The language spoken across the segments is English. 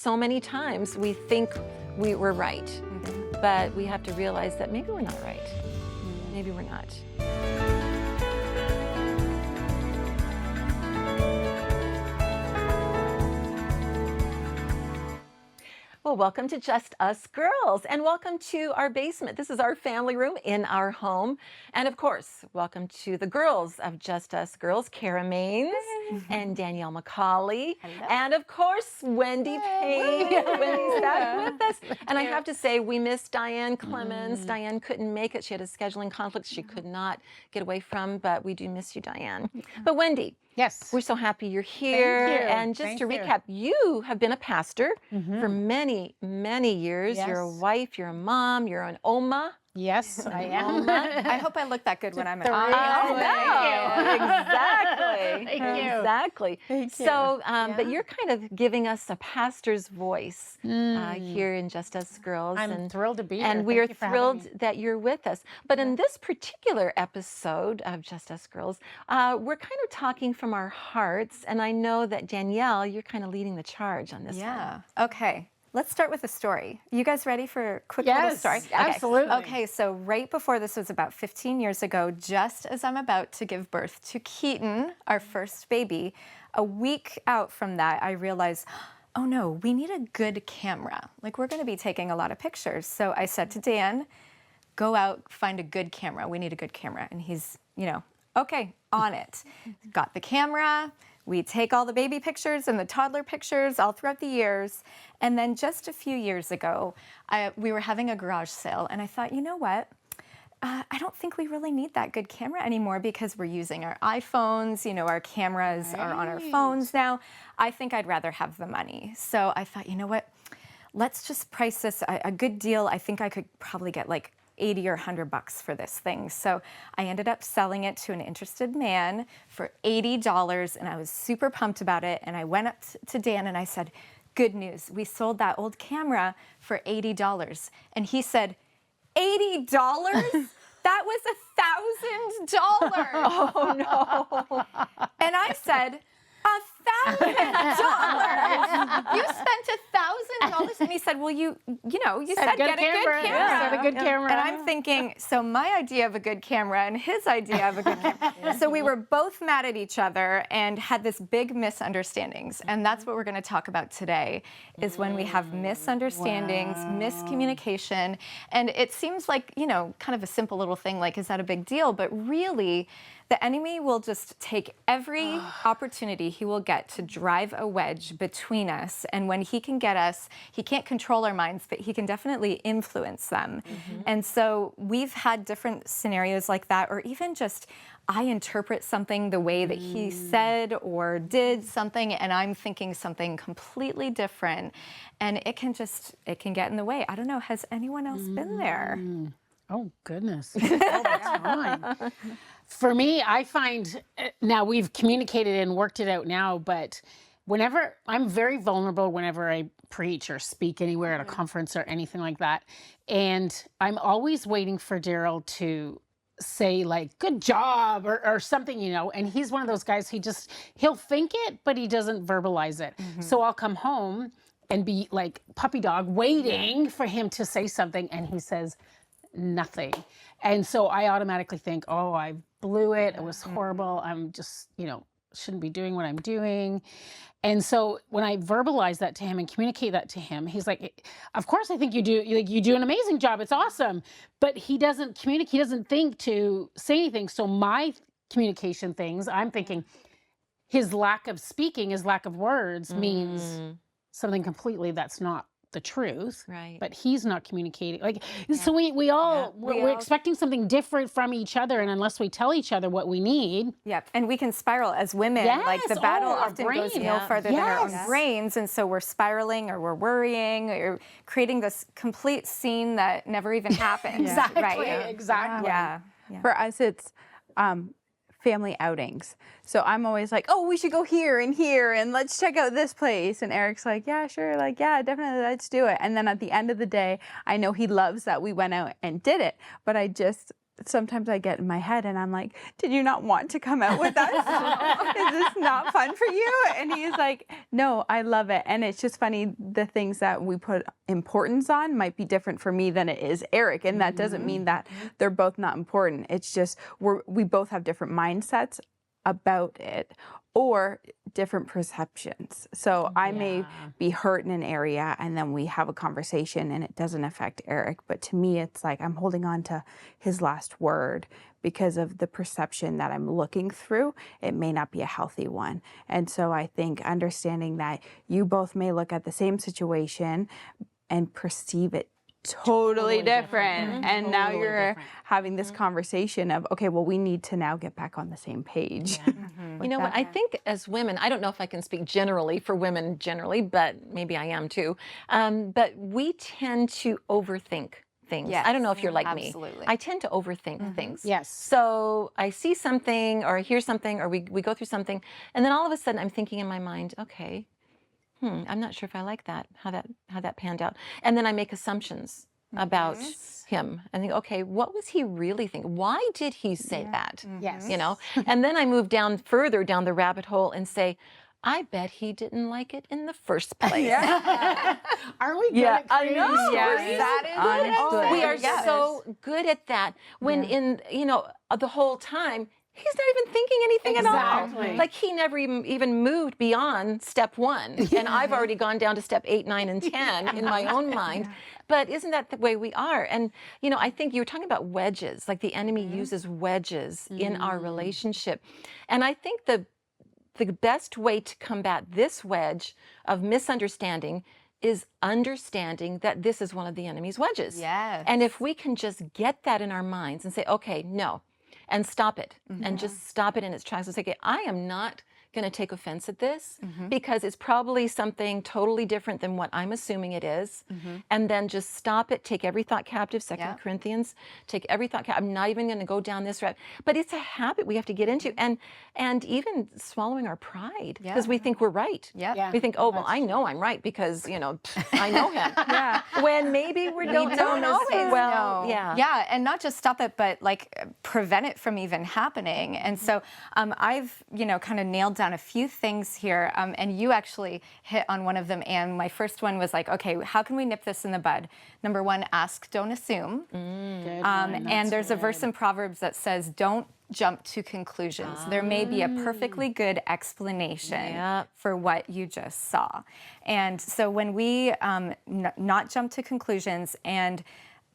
So many times we think we were right, but we have to realize that maybe we're not right. Maybe we're not. Well, welcome to Just Us Girls, and welcome to our basement. This is our family room in our home. And of course, welcome to the girls of Just Us Girls, Kara Maines and Danielle McCauley. Hello. And of course, Wendy Payne. Wendy's back with us. And I have to say, we missed Diane Clemens. Diane couldn't make it. She had a scheduling conflict she could not get away from, but we do miss you, Diane. But Wendy, yes, we're so happy you're here. Thank you. And just to recap, you have been a pastor for many, many years. Yes. You're a wife, you're a mom, you're an Oma. Yes, I am. I hope I look that good when I'm at Exactly. Thank you. Exactly. Thank you. So, but you're kind of giving us a pastor's voice here in Just Us Girls. I'm thrilled to be here. And we are Thank you for having thrilled me. that you're with us. But in this particular episode of Just Us Girls, we're kind of talking from our hearts. And I know that Danielle, you're kind of leading the charge on this one. Yeah. Okay. Let's start with a story. You guys ready for a quick little Yes, story? absolutely. Okay, so right before this was about 15 years ago, just as I'm about to give birth to Keaton, our first baby, a week out from that, I realized, oh no, we need a good camera. Like, we're going to be taking a lot of pictures. So I said to Dan, go out, find a good camera. We need a good camera. And he's, okay, on it. Got the camera. We take all the baby pictures and the toddler pictures all throughout the years. And then just a few years ago, we were having a garage sale, and I thought, you know what? I don't think we really need that good camera anymore because we're using our iPhones, our cameras are on our phones now. I think I'd rather have the money. So I thought, you know what? Let's just price this a good deal. I think I could probably get like 80 or 100 bucks for this thing. So I ended up selling it to an interested man for $80, and I was super pumped about it. And I went up to Dan and I said, good news, we sold that old camera for $80. And he said, $80? That was $1,000. Oh, no. And I said, $1,000? You spent $1,000? And he said, well, you said get a good camera. Yeah, said a good camera. And I'm thinking, so my idea of a good camera and his idea of a good camera. So we were both mad at each other and had this big misunderstandings. And that's what we're going to talk about today, is when we have misunderstandings, miscommunication. And it seems like, kind of a simple little thing, like, is that a big deal? But really, the enemy will just take every opportunity he will get to drive a wedge between us. And when he can get us, he can't control our minds, but he can definitely influence them. And so we've had different scenarios like that, or even just I interpret something the way that he said or did something, and I'm thinking something completely different. And it can get in the way. I don't know, has anyone else been there? Oh, goodness. All the time. For me, I find, now we've communicated and worked it out now, but whenever, I'm very vulnerable whenever I preach or speak anywhere at a conference or anything like that. And I'm always waiting for Daryl to say, like, good job or something, and he's one of those guys, he'll think it, but he doesn't verbalize it. So I'll come home and be like puppy dog waiting for him to say something, and he says nothing. And so I automatically think, oh, I blew it. It was horrible. I'm just, shouldn't be doing what I'm doing. And so when I verbalize that to him and communicate that to him, he's like, of course I think you do an amazing job. It's awesome. But he doesn't communicate. He doesn't think to say anything. So my communication things, I'm thinking his lack of speaking, his lack of words means something completely that's not the truth, Right. But he's not communicating. So we're expecting something different from each other, and unless we tell each other what we need. Yep, and we can spiral as women. Yes. Like the battle our often brain. goes no further than our own Yes. brains, and so we're spiraling or we're worrying or creating this complete scene that never even happened. Exactly. Right? Exactly. Yeah. For us, it's family outings. So I'm always like, oh, we should go here and let's check out this place. And Eric's like, yeah, sure. Like, yeah, definitely. Let's do it. And then at the end of the day, I know he loves that we went out and did it, but I just sometimes I get in my head and I'm like, did you not want to come out with us? Is this not fun for you? And he's like, no, I love it. And it's just funny, the things that we put importance on might be different for me than it is Eric. And that doesn't mean that they're both not important. It's just we both have different mindsets about it or different perceptions. So I may be hurt in an area and then we have a conversation and it doesn't affect Eric. But to me, it's like I'm holding on to his last word because of the perception that I'm looking through. It may not be a healthy one. And so I think understanding that you both may look at the same situation and perceive it totally different. And now you're having this conversation of, okay, well, we need to now get back on the same page. You know what, I think as women, I don't know if I can speak generally for women generally, but maybe I am too, but we tend to overthink things. I don't know if you're like me. I tend to overthink things. Yes. So I see something or I hear something or we go through something and then all of a sudden I'm thinking in my mind, okay, I'm not sure if I like that, how that panned out. And then I make assumptions about him and think, okay, what was he really thinking? Why did he say that? Yes. You know? And then I move further down the rabbit hole and say, I bet he didn't like it in the first place. Are we good at I know. Yes, that is Oh, we are yes. so good at that. When in, the whole time, he's not even thinking anything at all. Like he never even moved beyond step 1. And I've already gone down to step 8, 9, and 10 in my own mind. But isn't that the way we are? And, I think you were talking about wedges, like the enemy uses wedges in our relationship. And I think the best way to combat this wedge of misunderstanding is understanding that this is one of the enemy's wedges. Yes. And if we can just get that in our minds and say, okay, no, and stop it, and just stop it in its tracks and say, okay, I am not going to take offense at this because it's probably something totally different than what I'm assuming it is. And then just stop it, take every thought captive, 2 Corinthians, take every thought captive. I'm not even going to go down this route. But it's a habit we have to get into. And even swallowing our pride because we think we're right. We think, oh, well, I know I'm right because, I know him. When maybe we don't always. Well, Yeah, and not just stop it, but like prevent it from even happening. And so I've, kind of nailed down a few things here, and you actually hit on one of them, Anne. My first one was like, okay, how can we nip this in the bud? Number 1, ask, don't assume. And there's a verse in Proverbs that says, don't jump to conclusions. There may be a perfectly good explanation for what you just saw. And so when we not jump to conclusions and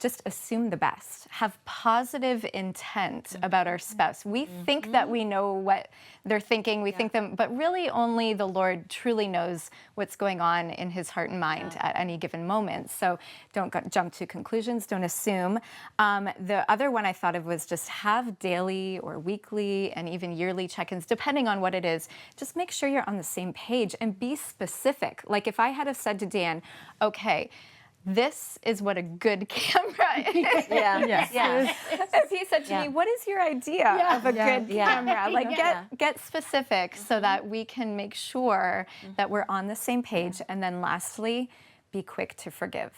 just assume the best, have positive intent about our spouse. We think that we know what they're thinking, we think them, but really only the Lord truly knows what's going on in his heart and mind at any given moment. So don't jump to conclusions, don't assume. The other one I thought of was just have daily or weekly and even yearly check-ins, depending on what it is. Just make sure you're on the same page and be specific. Like if I had have said to Dan, okay, this is what a good camera is. If he said to me, what is your idea of a good camera? Like get specific so that we can make sure that we're on the same page. And then lastly, be quick to forgive.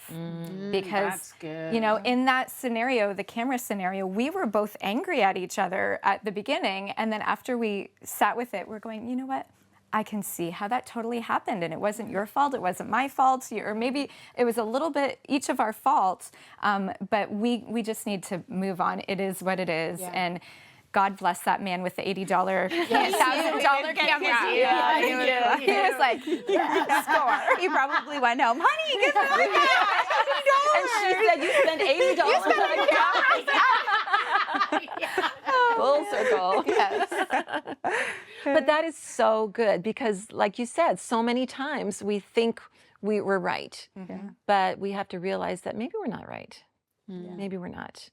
Because, in that scenario, the camera scenario, we were both angry at each other at the beginning. And then after we sat with it, we're going, you know what? I can see how that totally happened, and it wasn't your fault, it wasn't my fault, or maybe it was a little bit each of our faults, but we just need to move on. It is what it is, and God bless that man with the $80,000 camera. He was like, score. He probably went home, honey, give me my $80. And she said, you spent $80 on a camera. Full circle. But that is so good because, like you said, so many times we think we're right, but we have to realize that maybe we're not right. Maybe we're not.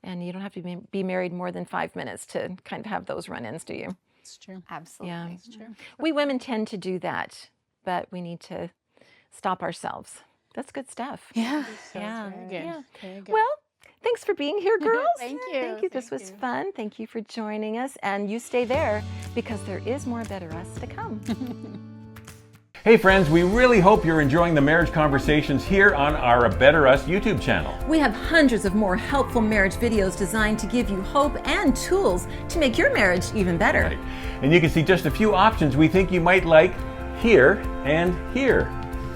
And you don't have to be married more than 5 minutes to kind of have those run-ins, do you? It's true. Absolutely. Yeah. It's true. We women tend to do that, but we need to stop ourselves. That's good stuff. Very good. Very good. Well, thanks for being here, girls. Thank you. Thank you. This was fun. Thank you for joining us. And you stay there because there is more Better Us to come. Hey friends, we really hope you're enjoying the marriage conversations here on our A Better Us YouTube channel. We have hundreds of more helpful marriage videos designed to give you hope and tools to make your marriage even better. Right. And you can see just a few options we think you might like here and here.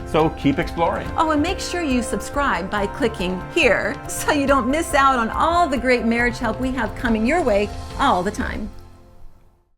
So keep exploring. Oh, and make sure you subscribe by clicking here so you don't miss out on all the great marriage help we have coming your way all the time.